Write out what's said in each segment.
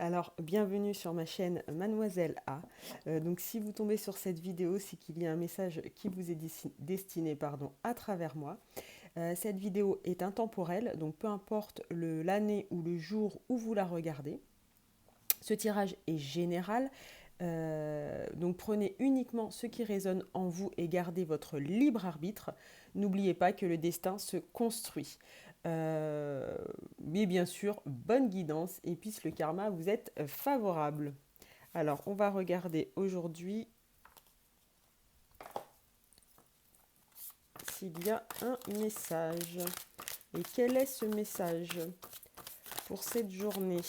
Alors, bienvenue sur ma chaîne Mademoiselle A. Donc, si vous tombez sur cette vidéo, c'est qu'il y a un message qui vous est destiné à travers moi. Cette vidéo est intemporelle, donc peu importe l'année ou le jour où vous la regardez. Ce tirage est général, donc prenez uniquement ce qui résonne en vous et gardez votre libre arbitre. N'oubliez pas que le destin se construit. Mais bien sûr, bonne guidance et puisse le karma vous être favorable. Alors, on va regarder aujourd'hui s'il y a un message. Et quel est ce message pour cette journée?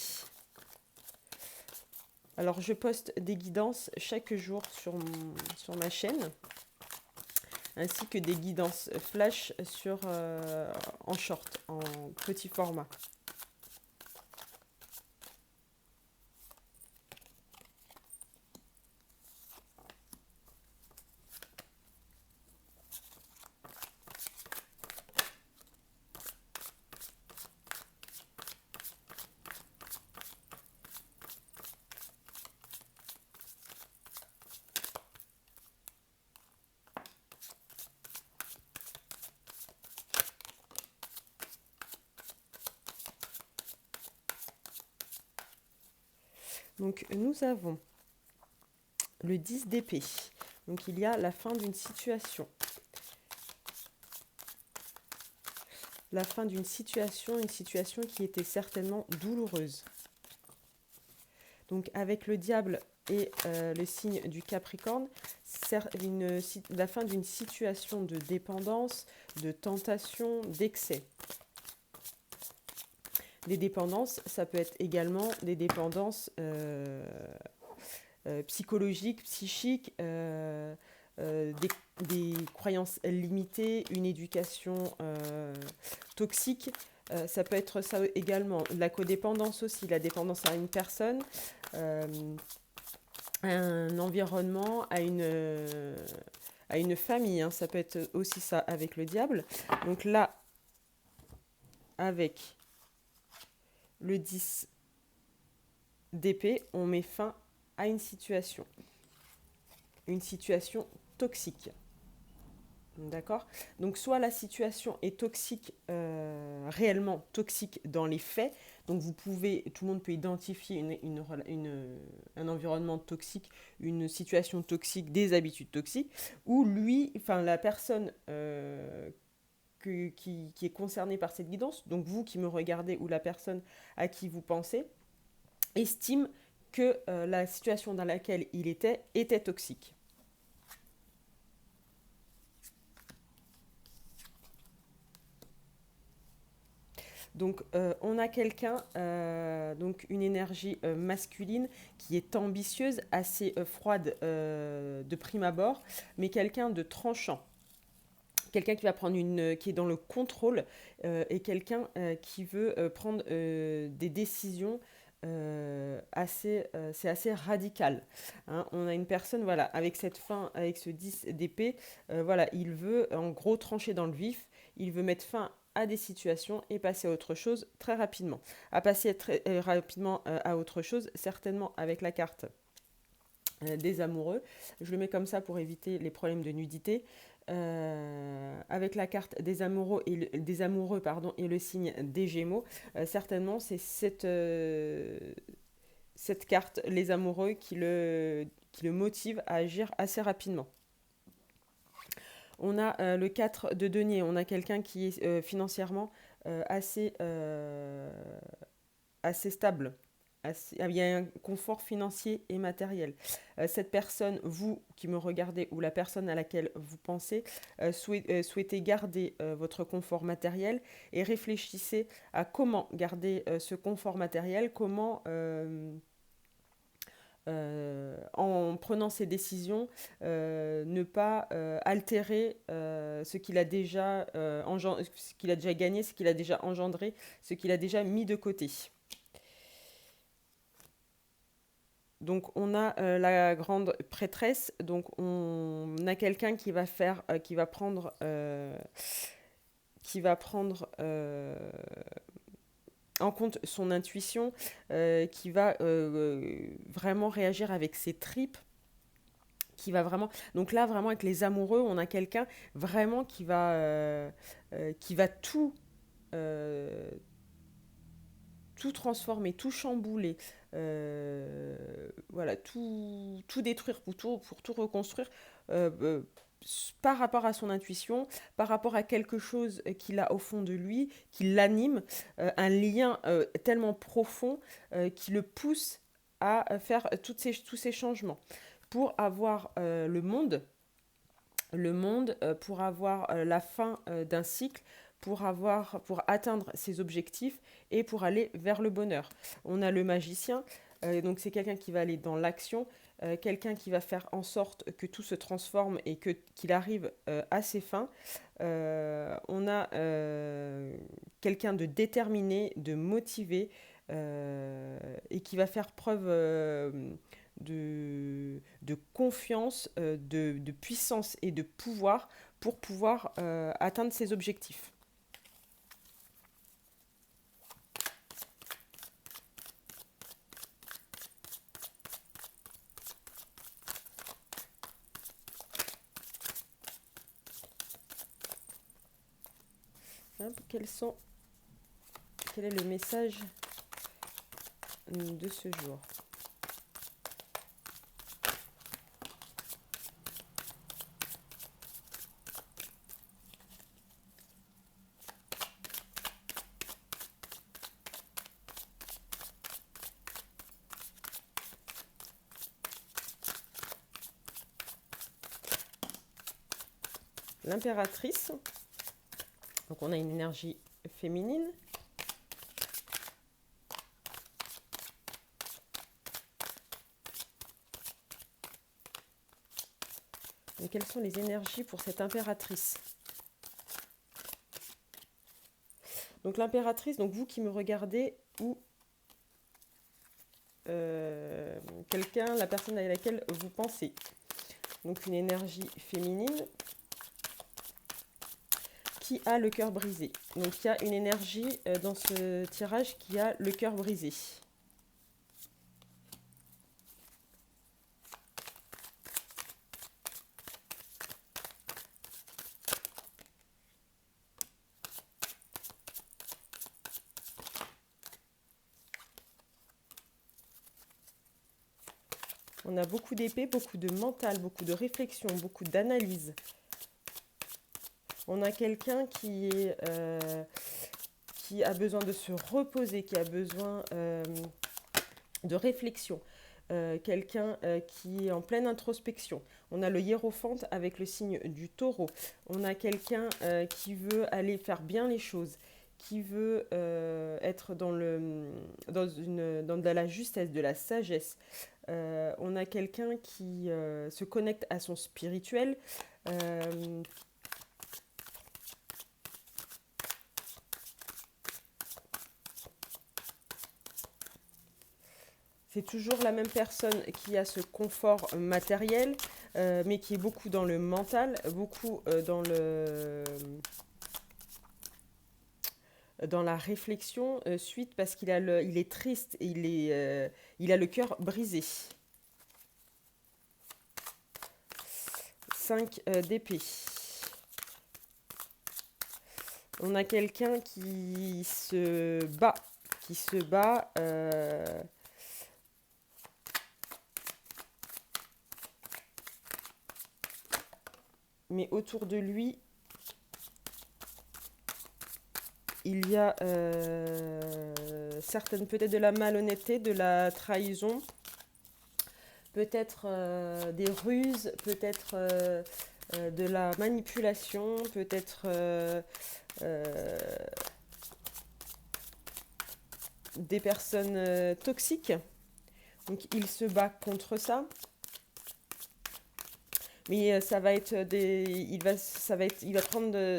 Alors, je poste des guidances chaque jour sur ma chaîne, ainsi que des guidances flash en short, en petit format. Donc, nous avons le 10 d'épée. Donc, il y a la fin d'une situation. La fin d'une situation, une situation qui était certainement douloureuse. Donc, avec le diable et le signe du Capricorne, la fin d'une situation de dépendance, de tentation, d'excès. Des dépendances, ça peut être également des dépendances psychologiques, psychiques, des croyances limitées, une éducation toxique. Ça peut être ça également. La codépendance aussi, la dépendance à une personne, à un environnement, à une famille. Hein. Ça peut être aussi ça avec le diable. Donc là, avec le 10 d'épée, on met fin à une situation toxique. D'accord. Donc soit la situation est toxique, réellement toxique dans les faits. Donc tout le monde peut identifier un environnement toxique, une situation toxique, des habitudes toxiques, ou la personne qui est concernée par cette guidance, donc vous qui me regardez ou la personne à qui vous pensez, estime que la situation dans laquelle il était toxique. Donc, on a quelqu'un, donc une énergie masculine qui est ambitieuse, assez froide de prime abord, mais quelqu'un de tranchant. Quelqu'un qui est dans le contrôle et quelqu'un qui veut prendre des décisions c'est assez radical. Hein. On a une personne, voilà, avec cette fin, avec ce 10 d'épée, voilà, il veut en gros trancher dans le vif, il veut mettre fin à des situations et passer à autre chose très rapidement. À passer très rapidement à autre chose, certainement avec la carte des amoureux. Je le mets comme ça pour éviter les problèmes de nudité. Avec la carte des amoureux et le signe des Gémeaux, certainement c'est cette carte, les amoureux, qui le motive à agir assez rapidement. On a le 4 de denier, on a quelqu'un qui est financièrement assez stable. Il y a un confort financier et matériel. Cette personne, vous qui me regardez ou la personne à laquelle vous pensez, souhaitez garder votre confort matériel et réfléchissez à comment garder ce confort matériel, comment en prenant ses décisions, ne pas altérer ce qu'il a déjà gagné, ce qu'il a déjà engendré, ce qu'il a déjà mis de côté. Donc on a la grande prêtresse, donc on a quelqu'un qui va prendre en compte son intuition, qui va vraiment réagir avec ses tripes, qui va vraiment... Donc là, vraiment, avec les amoureux, on a quelqu'un vraiment qui va euh, tout transformer, tout chambouler, voilà, tout détruire pour tout reconstruire par rapport à son intuition, par rapport à quelque chose qu'il a au fond de lui, qui l'anime, un lien tellement profond qui le pousse à faire tous ces changements pour avoir le monde pour avoir la fin d'un cycle, pour atteindre ses objectifs et pour aller vers le bonheur. On a le magicien, donc c'est quelqu'un qui va aller dans l'action, quelqu'un qui va faire en sorte que tout se transforme et qu'il arrive à ses fins. On a quelqu'un de déterminé, de motivé et qui va faire preuve de confiance, de puissance et de pouvoir pour pouvoir atteindre ses objectifs. Hop, quel est le message de ce jour? L'impératrice. Donc on a une énergie féminine. Et quelles sont les énergies pour cette impératrice? Donc l'impératrice, donc vous qui me regardez, ou quelqu'un, la personne à laquelle vous pensez. Donc une énergie féminine qui a le cœur brisé. Donc il y a une énergie dans ce tirage qui a le cœur brisé. On a beaucoup d'épée, beaucoup de mental, beaucoup de réflexion, beaucoup d'analyse. On a quelqu'un qui a besoin de se reposer, qui a besoin de réflexion. Quelqu'un qui est en pleine introspection. On a le hiérophante avec le signe du taureau. On a quelqu'un qui veut aller faire bien les choses, qui veut être dans de la justesse, de la sagesse. On a quelqu'un qui se connecte à son spirituel. C'est toujours la même personne qui a ce confort matériel, mais qui est beaucoup dans le mental, beaucoup dans la réflexion, suite parce il est triste et il a le cœur brisé. 5 d'épée. On a quelqu'un qui se bat, mais autour de lui, il y a certaines, peut-être de la malhonnêteté, de la trahison, peut-être des ruses, peut-être de la manipulation, peut-être des personnes toxiques. Donc il se bat contre ça. Mais ça va être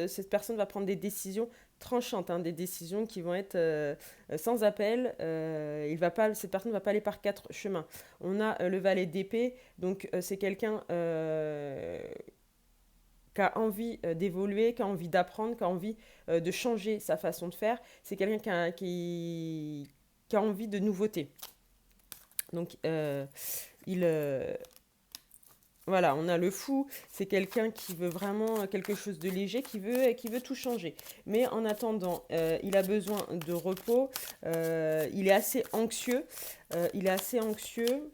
cette personne va prendre des décisions tranchantes, hein, des décisions qui vont être sans appel. Cette personne ne va pas aller par quatre chemins. On a le valet d'épée, donc c'est quelqu'un qui a envie d'évoluer, qui a envie d'apprendre, qui a envie de changer sa façon de faire. C'est quelqu'un qui a envie de nouveautés. Donc, il, voilà, on a le fou, c'est quelqu'un qui veut vraiment quelque chose de léger, qui veut tout changer. Mais en attendant, il a besoin de repos, il est assez anxieux, il est assez anxieux.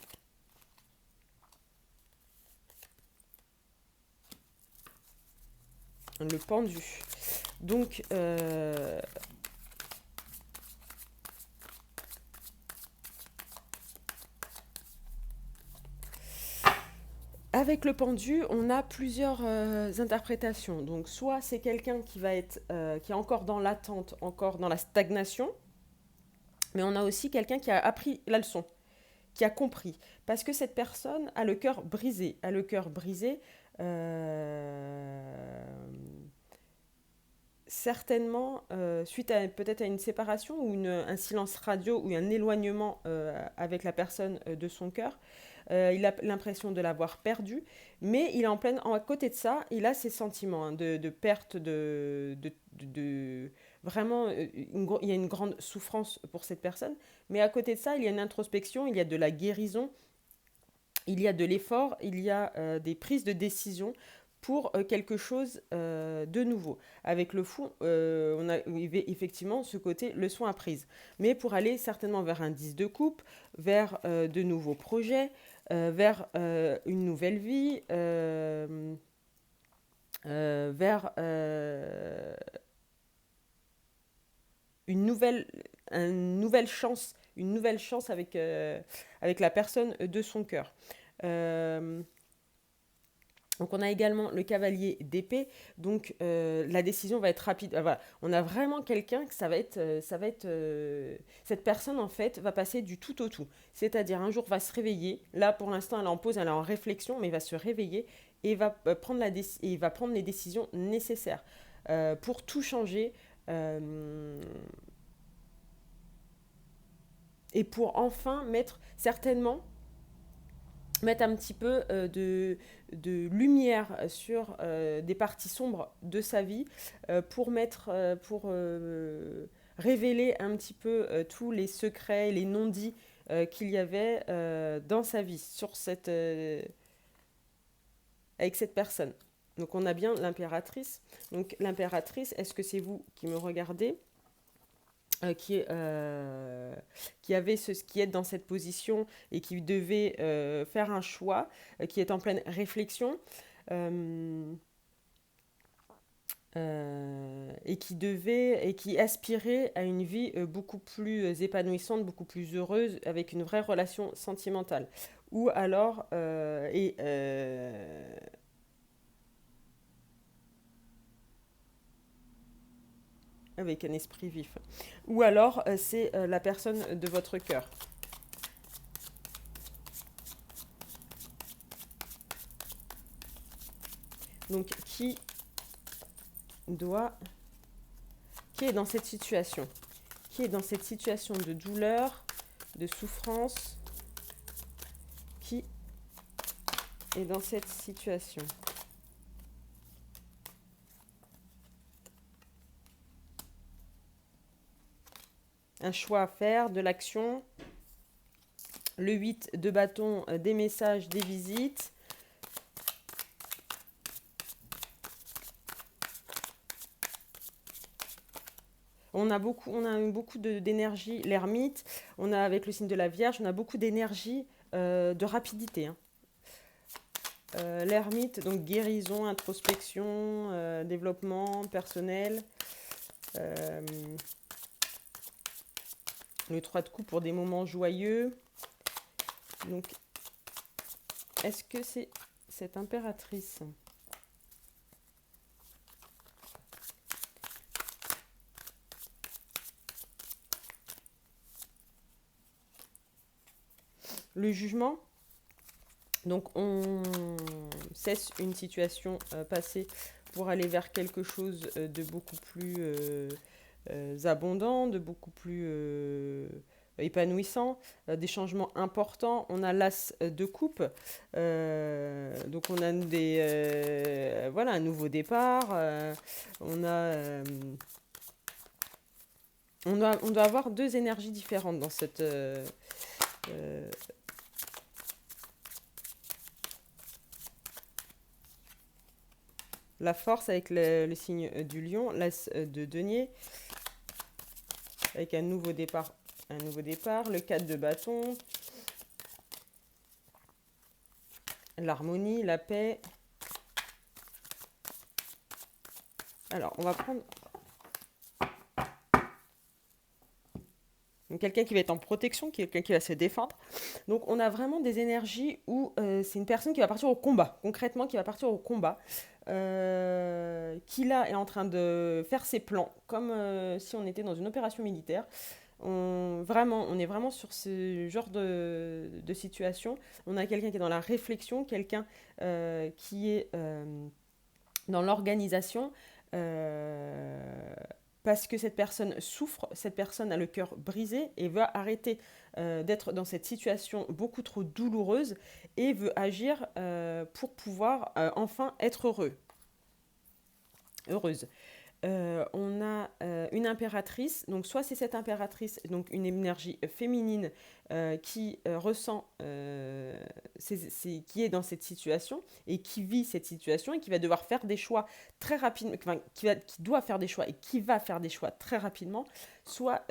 Le pendu. Donc, avec le pendu, on a plusieurs interprétations. Donc, soit c'est quelqu'un qui va être, qui est encore dans l'attente, encore dans la stagnation, mais on a aussi quelqu'un qui a appris la leçon, qui a compris. Parce que cette personne a le cœur brisé, certainement suite à peut-être à une séparation ou un silence radio ou un éloignement avec la personne de son cœur. Il a l'impression de l'avoir perdu, mais il est en pleine. À côté de ça, il a ses sentiments hein, de perte, vraiment, il y a une grande souffrance pour cette personne. Mais à côté de ça, il y a une introspection, il y a de la guérison, il y a de l'effort, il y a des prises de décision pour quelque chose de nouveau. Avec le fou, on a effectivement ce côté leçon apprise. Mais pour aller certainement vers un 10 de coupe, vers de nouveaux projets, vers une nouvelle vie, vers une nouvelle, une nouvelle chance avec la personne de son cœur. Donc on a également le cavalier d'épée, donc la décision va être rapide. Voilà. On a vraiment quelqu'un que cette personne en fait va passer du tout au tout. C'est-à-dire un jour va se réveiller, là pour l'instant elle est en pause, elle est en réflexion, mais il va se réveiller et va et va prendre les décisions nécessaires pour tout changer et pour enfin mettre un petit peu de lumière sur des parties sombres de sa vie pour révéler un petit peu tous les secrets, les non-dits qu'il y avait dans sa vie avec cette personne. Donc on a bien l'impératrice. Donc l'impératrice, est-ce que c'est vous qui me regardez qui avait qui est dans cette position et qui devait faire un choix, qui est en pleine réflexion et qui aspirait à une vie beaucoup plus épanouissante, beaucoup plus heureuse, avec une vraie relation sentimentale. Ou alors, avec un esprit vif. Ou alors, c'est la personne de votre cœur. Donc, qui est dans cette situation? Qui est dans cette situation de douleur, de souffrance? Qui est dans cette situation? Un choix à faire, de l'action. Le 8 de bâton, des messages, des visites. On a beaucoup d'énergie, l'ermite. On a avec le signe de la Vierge, on a beaucoup d'énergie, de rapidité. Hein. L'ermite, donc guérison, introspection, développement personnel. Le 3 de coupe pour des moments joyeux. Donc, est-ce que c'est cette impératrice? Le jugement. Donc, on cesse une situation passée pour aller vers quelque chose de beaucoup plus abondant, de beaucoup plus épanouissants, des changements importants. On a l'as de coupe, donc on a voilà, un nouveau départ. On a, on doit avoir deux énergies différentes dans cette, euh, la force avec le signe du lion, l'as de denier, avec un nouveau départ, le 4 de bâton, l'harmonie, la paix. Alors, on va prendre quelqu'un qui va être en protection, quelqu'un qui va se défendre. Donc, on a vraiment des énergies où c'est une personne qui va partir au combat, concrètement, qui va partir au combat, qui là est en train de faire ses plans, comme si on était dans une opération militaire. On est vraiment sur ce genre de situation. On a quelqu'un qui est dans la réflexion, quelqu'un qui est dans l'organisation, euh, parce que cette personne souffre, cette personne a le cœur brisé et veut arrêter d'être dans cette situation beaucoup trop douloureuse et veut agir pour pouvoir enfin être heureuse. On a une impératrice, donc soit c'est cette impératrice, donc une énergie féminine qui ressent, qui est dans cette situation et qui vit cette situation et qui va devoir faire des choix très rapidement, enfin, qui doit faire des choix et qui va faire des choix très rapidement, soit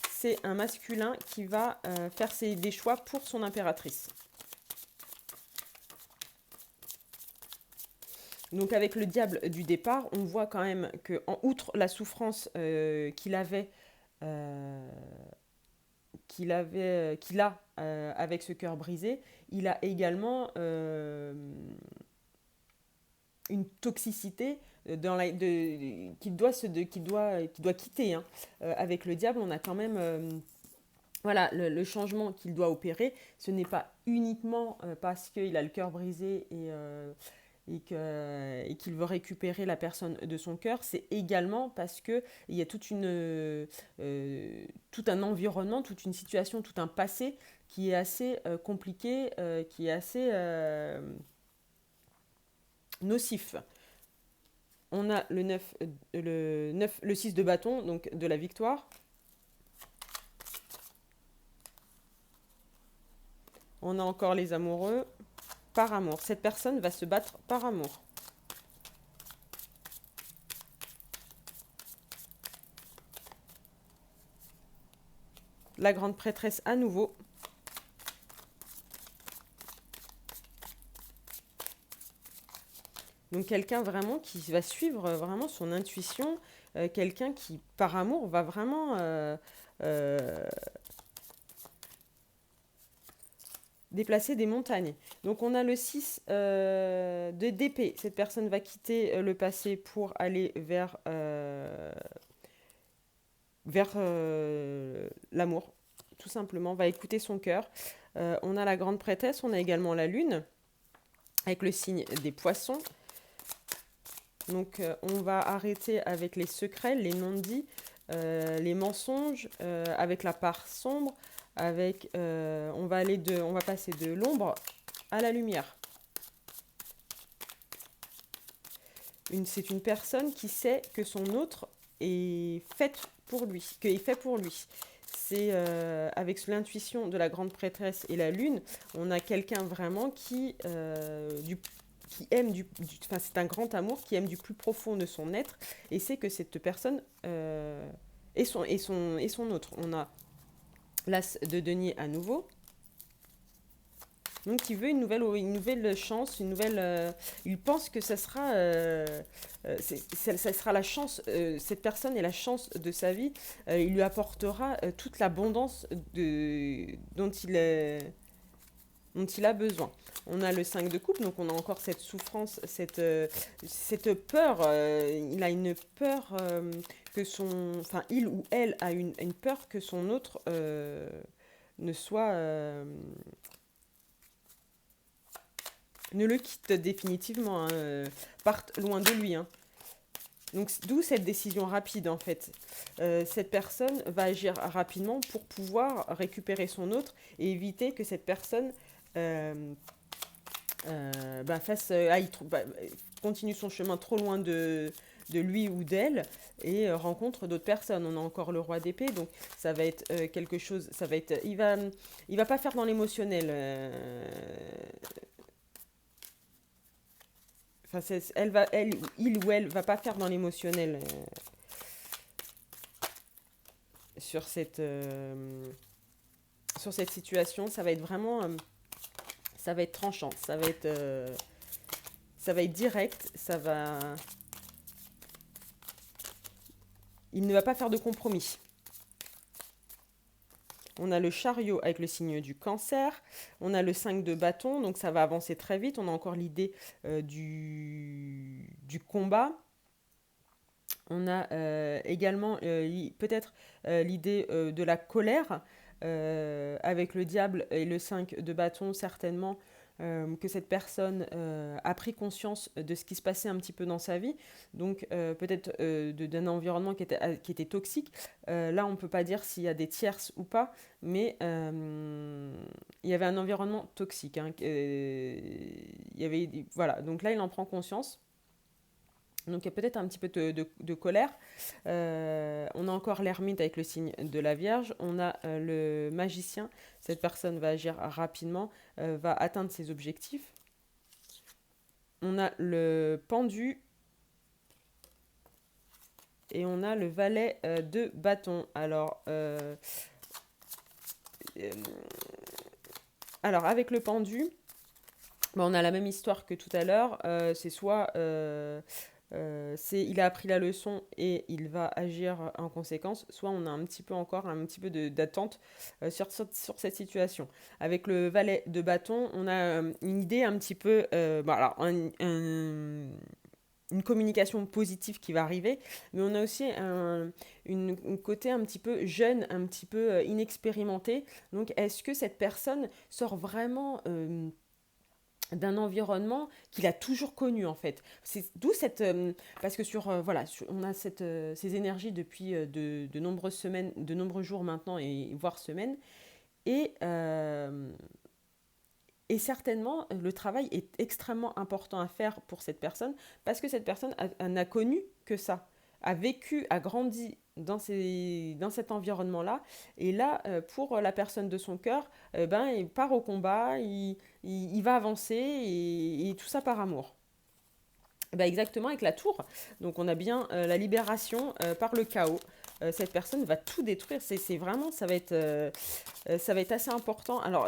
c'est un masculin qui va faire des choix pour son impératrice. Donc avec le diable du départ, on voit quand même que, en outre la souffrance euh, qu'il a avec ce cœur brisé, il a également une toxicité qu'il doit quitter. Hein. Avec le diable, on a quand même voilà, le changement qu'il doit opérer. Ce n'est pas uniquement parce qu'il a le cœur brisé et qu'il veut récupérer la personne de son cœur, c'est également parce qu'il y a tout un environnement, toute une situation, tout un passé qui est assez compliqué, qui est assez nocif. On a le 6 de bâton, donc de la victoire. On a encore les amoureux, par amour. Cette personne va se battre par amour. La grande prêtresse à nouveau. Donc quelqu'un vraiment qui va suivre vraiment son intuition, quelqu'un qui par amour va vraiment euh, déplacer des montagnes. Donc on a le 6 de d'épée. Cette personne va quitter le passé pour aller vers l'amour, tout simplement, va écouter son cœur. On a la grande prêtresse, on a également la lune, avec le signe des poissons. Donc on va arrêter avec les secrets, les non-dits, les mensonges, avec la part sombre, on va passer de l'ombre à la lumière. C'est une personne qui sait que son autre est faite pour lui, est fait pour lui. C'est avec l'intuition de la grande prêtresse et la lune, on a quelqu'un vraiment qui aime enfin, c'est un grand amour qui aime du plus profond de son être et sait que cette personne est son autre. On a l'as de denier à nouveau. Donc il veut une nouvelle chance, il pense que ça sera, ça sera la chance, cette personne est la chance de sa vie. Il lui apportera toute l'abondance dont il a besoin. On a le 5 de coupe, donc on a encore cette souffrance, cette peur. Il a une peur enfin il ou elle a une peur que son autre ne soit ne le quitte définitivement, hein, parte loin de lui. Hein. Donc, d'où cette décision rapide, en fait. Cette personne va agir rapidement pour pouvoir récupérer son autre et éviter que cette personne euh, continue son chemin trop loin de lui ou d'elle et rencontre d'autres personnes. On a encore le roi d'épée, donc ça va être quelque chose, ça va être, il va pas faire dans l'émotionnel. Enfin, il ou elle va pas faire dans l'émotionnel sur sur cette situation. Ça va être vraiment, ça va être tranchant, ça va être direct, il ne va pas faire de compromis. On a le chariot avec le signe du cancer. On a le 5 de bâton, donc ça va avancer très vite. On a encore l'idée du combat. On a également peut-être l'idée de la colère avec le diable et le 5 de bâton, certainement. Que cette personne a pris conscience de ce qui se passait un petit peu dans sa vie, donc peut-être d'un environnement qui était toxique. Là, on ne peut pas dire s'il y a des tierces ou pas, mais il y avait un environnement toxique. Hein, il y avait, voilà, donc là, il en prend conscience. Donc il y a peut-être un petit peu de colère. On a encore l'ermite avec le signe de la Vierge. On a le magicien. Cette personne va agir rapidement, va atteindre ses objectifs. On a le pendu. Et on a le valet de bâton. Euh, alors avec le pendu, on a la même histoire que tout à l'heure. C'est soit il a appris la leçon et il va agir en conséquence, soit on a encore un petit peu d'attente sur cette situation. Avec le valet de bâton, on a une idée un petit peu, une communication positive qui va arriver, mais on a aussi une côté un petit peu jeune, un petit peu inexpérimenté. Donc est-ce que cette personne sort vraiment d'un environnement qu'il a toujours connu en fait. C'est d'où cette parce que on a ces énergies depuis de nombreuses semaines, de nombreux jours maintenant et voire semaines et euh, et certainement le travail est extrêmement important à faire pour cette personne parce que cette personne n'a connu que ça, a vécu, a grandi dans cet environnement-là. Et là, pour la personne de son cœur, il part au combat, il va avancer et tout ça par amour. Exactement, avec la tour. Donc on a bien la libération par le chaos. Cette personne va tout détruire. C'est vraiment, ça va être assez important. Alors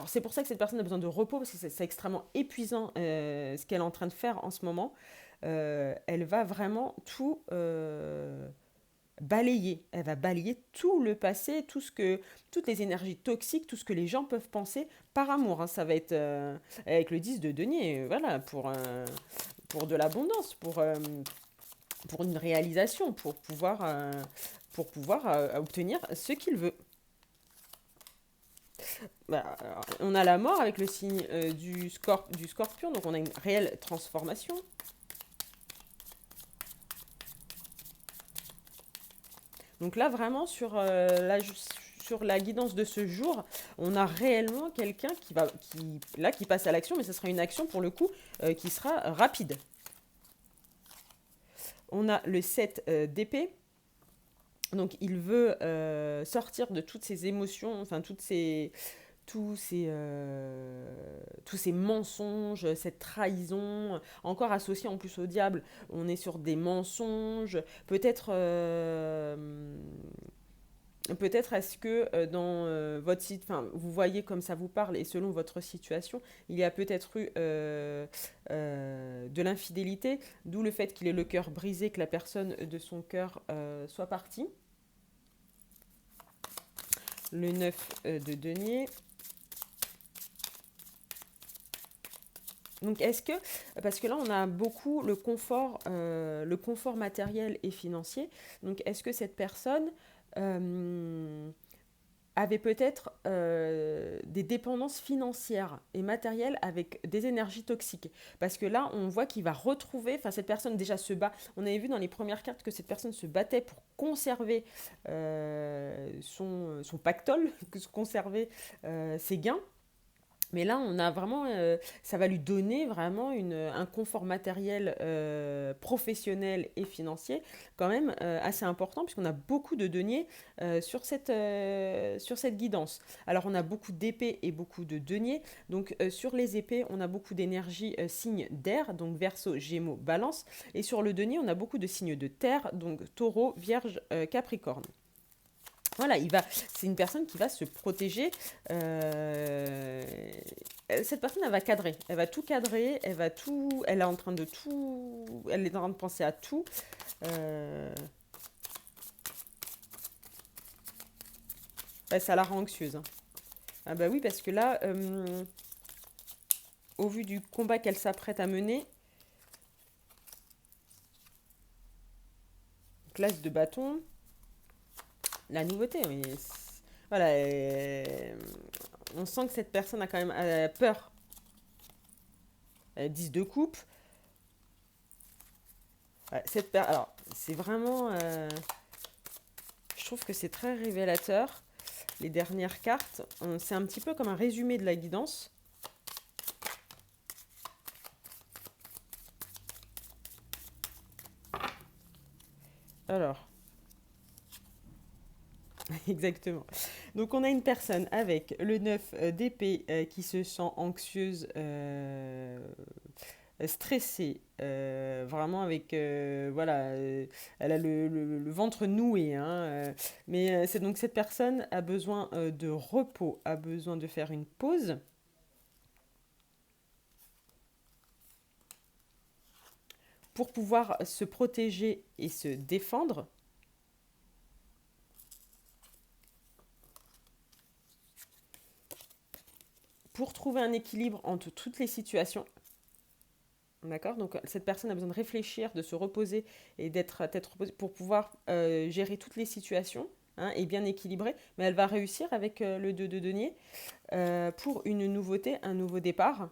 c'est pour ça que cette personne a besoin de repos parce que c'est extrêmement épuisant ce qu'elle est en train de faire en ce moment. Elle va vraiment tout balayer. Elle va balayer tout le passé, toutes les énergies toxiques, tout ce que les gens peuvent penser par amour. Hein. Ça va être avec le 10 de denier, voilà, pour de l'abondance, pour une réalisation, pour pouvoir obtenir ce qu'il veut. Alors, on a la mort avec le signe du scorpion, donc on a une réelle transformation. Donc là, vraiment, sur la guidance de ce jour, on a réellement quelqu'un qui passe à l'action, mais ce sera une action pour le coup qui sera rapide. On a le 7 d'épée. Donc il veut sortir de toutes ces émotions, enfin tous ces mensonges, cette trahison, encore associé en plus au diable. On est sur des mensonges. Peut-être est-ce que dans votre site, enfin, vous voyez comme ça vous parle et selon votre situation, il y a peut-être eu de l'infidélité, d'où le fait qu'il ait le cœur brisé, que la personne de son cœur soit partie. Le 9 de denier. Donc est-ce que, parce que là on a beaucoup le confort matériel et financier, donc est-ce que cette personne avait peut-être des dépendances financières et matérielles avec des énergies toxiques. Parce que là, on voit qu'il va retrouver, enfin cette personne déjà se bat, on avait vu dans les premières cartes que cette personne se battait pour conserver son pactole, conserver ses gains. Mais là, on a vraiment, ça va lui donner vraiment un confort matériel, professionnel et financier quand même assez important puisqu'on a beaucoup de deniers sur cette guidance. Alors, on a beaucoup d'épées et beaucoup de deniers. Donc, sur les épées, on a beaucoup d'énergie signes d'air, donc Verseau, Gémeaux, Balance. Et sur le denier, on a beaucoup de signes de terre, donc Taureau, Vierge, Capricorne. Voilà, c'est une personne qui va se protéger. Cette personne, elle va cadrer. Elle va tout cadrer. Elle est en train de tout. Elle est en train de penser à tout. Ouais, ça la rend anxieuse, hein. Ah bah oui, parce que là, au vu du combat qu'elle s'apprête à mener, classe de bâton, la nouveauté, oui. Voilà, on sent que cette personne a quand même peur. 10 de coupe. Ouais, alors, c'est vraiment. Je trouve que c'est très révélateur. Les dernières cartes, c'est un petit peu comme un résumé de la guidance. Alors, exactement. Donc, on a une personne avec le 9 d'épée qui se sent anxieuse, stressée, vraiment avec, voilà, elle a le ventre noué, hein, mais c'est donc cette personne a besoin de repos, a besoin de faire une pause pour pouvoir se protéger et se défendre. Pour trouver un équilibre entre toutes les situations. D'accord. Donc cette personne a besoin de réfléchir, de se reposer et d'être reposée pour pouvoir gérer toutes les situations, hein, et bien équilibrer. Mais elle va réussir avec le 2 de denier pour une nouveauté, un nouveau départ.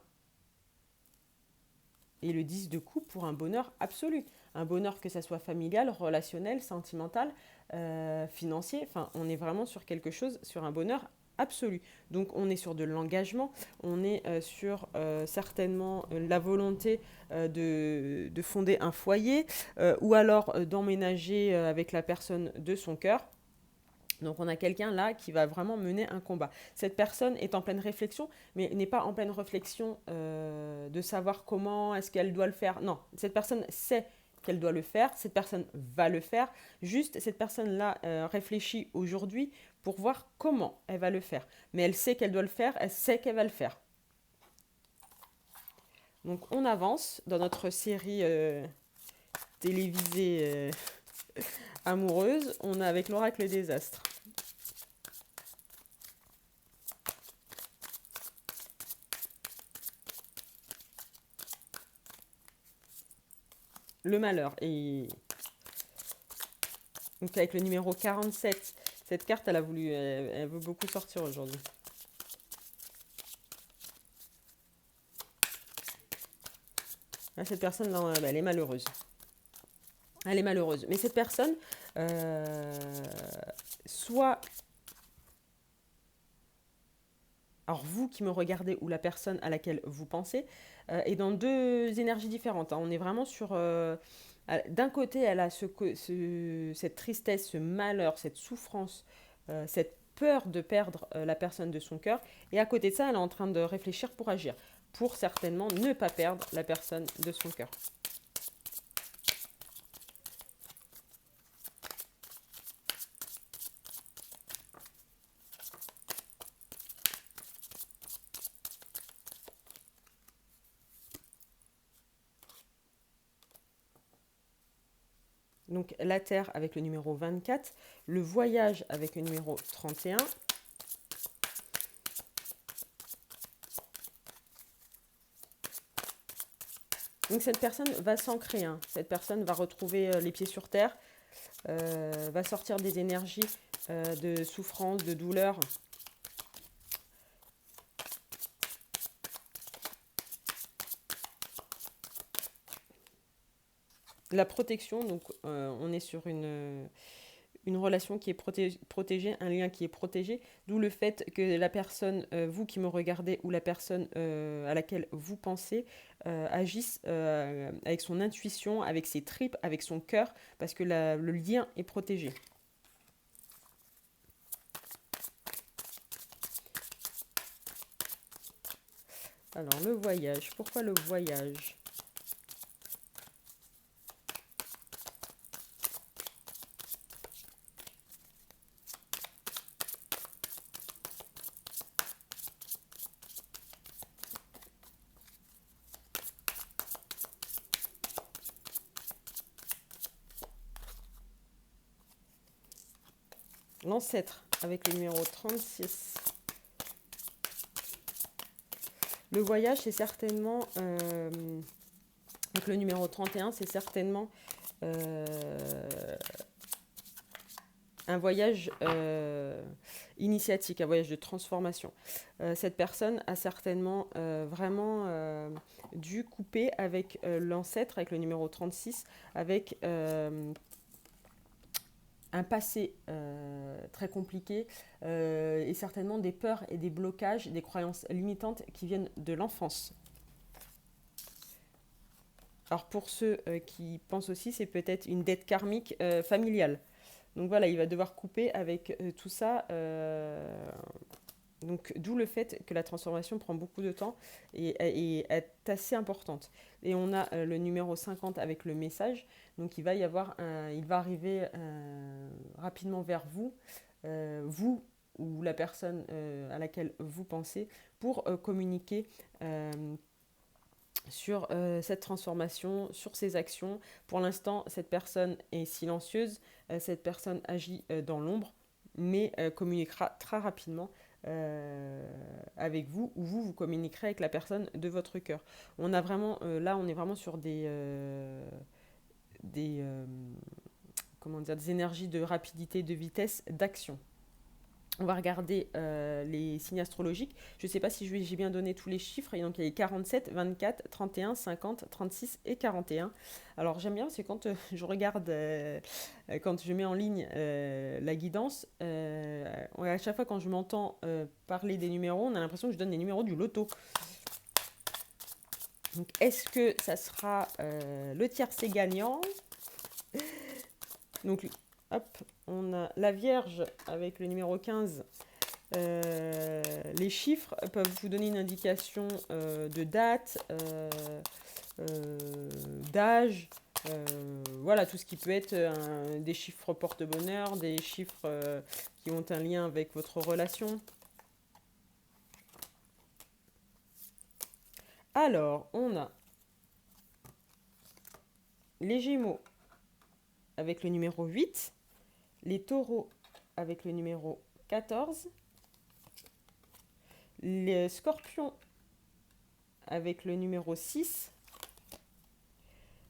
Et le 10 de coupe pour un bonheur absolu. Un bonheur que ça soit familial, relationnel, sentimental, financier. Enfin, on est vraiment sur quelque chose, sur un bonheur absolu. Donc on est sur de l'engagement, on est sur certainement la volonté de fonder un foyer ou alors d'emménager avec la personne de son cœur. Donc on a quelqu'un là qui va vraiment mener un combat. Cette personne est en pleine réflexion, mais n'est pas en pleine réflexion de savoir comment est-ce qu'elle doit le faire. Non, cette personne sait qu'elle doit le faire, cette personne va le faire. Juste, cette personne-là réfléchit aujourd'hui pour voir comment elle va le faire. Mais elle sait qu'elle doit le faire, elle sait qu'elle va le faire. Donc on avance dans notre série télévisée amoureuse. On a avec l'oracle des astres. Le malheur. Et donc avec le numéro 47, cette carte, elle veut beaucoup sortir aujourd'hui. Là, cette personne, là, elle est malheureuse. Elle est malheureuse. Mais cette personne, soit... Alors vous qui me regardez ou la personne à laquelle vous pensez, est dans deux énergies différentes, hein. On est vraiment sur... d'un côté, elle a cette tristesse, ce malheur, cette souffrance, cette peur de perdre la personne de son cœur. Et à côté de ça, elle est en train de réfléchir pour agir, pour certainement ne pas perdre la personne de son cœur. Donc la Terre avec le numéro 24, le voyage avec le numéro 31. Donc cette personne va s'ancrer, hein. Cette personne va retrouver les pieds sur terre, va sortir des énergies de souffrance, de douleur. La protection, donc on est sur une relation qui est protégée, un lien qui est protégé, d'où le fait que la personne, vous qui me regardez, ou la personne à laquelle vous pensez, agisse avec son intuition, avec ses tripes, avec son cœur, parce que le lien est protégé. Alors, le voyage. Pourquoi le voyage? L'ancêtre, avec le numéro 36. Le voyage, c'est certainement... avec le numéro 31, c'est certainement un voyage initiatique, un voyage de transformation. Cette personne a certainement vraiment dû couper avec l'ancêtre, avec le numéro 36, avec un passé très compliqué et certainement des peurs et des blocages, des croyances limitantes qui viennent de l'enfance. Alors pour ceux qui pensent aussi, c'est peut-être une dette karmique familiale. Donc voilà, il va devoir couper avec tout ça. Donc d'où le fait que la transformation prend beaucoup de temps et est assez importante. Et on a le numéro 50 avec le message. Donc il va y avoir il va arriver rapidement vers vous, vous ou la personne à laquelle vous pensez, pour communiquer sur cette transformation, sur ses actions. Pour l'instant, cette personne est silencieuse, cette personne agit dans l'ombre, mais communiquera très rapidement avec vous, ou vous communiquerez avec la personne de votre cœur. On a vraiment, là, on est vraiment sur des, comment dire, des énergies de rapidité, de vitesse, d'action. On va regarder les signes astrologiques. Je ne sais pas si j'ai bien donné tous les chiffres. Et donc, il y a les 47, 24, 31, 50, 36 et 41. Alors, j'aime bien, c'est quand je regarde, quand je mets en ligne la guidance, à chaque fois quand je m'entends parler des numéros, on a l'impression que je donne les numéros du loto. Donc, est-ce que ça sera le tiercé gagnant? Donc, hop, on a la Vierge avec le numéro 15. Les chiffres peuvent vous donner une indication de date, d'âge, voilà, tout ce qui peut être des chiffres porte-bonheur, des chiffres qui ont un lien avec votre relation. Alors, on a les Gémeaux avec le numéro 8, les Taureaux avec le numéro 14, les Scorpions avec le numéro 6,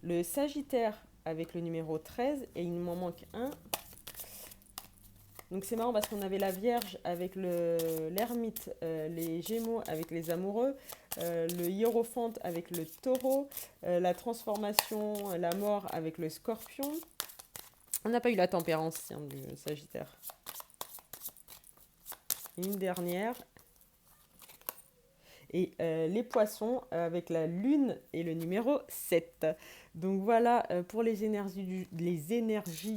le Sagittaire avec le numéro 13, et il m'en manque un. Donc c'est marrant parce qu'on avait la Vierge avec l'Ermite, les Gémeaux avec les Amoureux, le Hiérophante avec le Taureau, la Transformation, la Mort avec le Scorpion. On n'a pas eu la Tempérance, tiens, du Sagittaire. Une dernière. Et les Poissons avec la Lune et le numéro 7. Donc voilà pour les énergies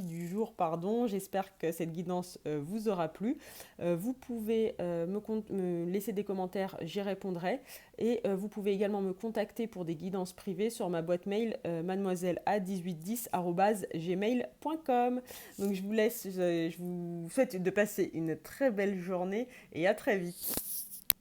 du jour. Pardon. J'espère que cette guidance vous aura plu. Vous pouvez me laisser des commentaires, j'y répondrai. Et vous pouvez également me contacter pour des guidances privées sur ma boîte mail mademoiselle.a1810@gmail.com. Donc je vous laisse, je vous souhaite de passer une très belle journée et à très vite.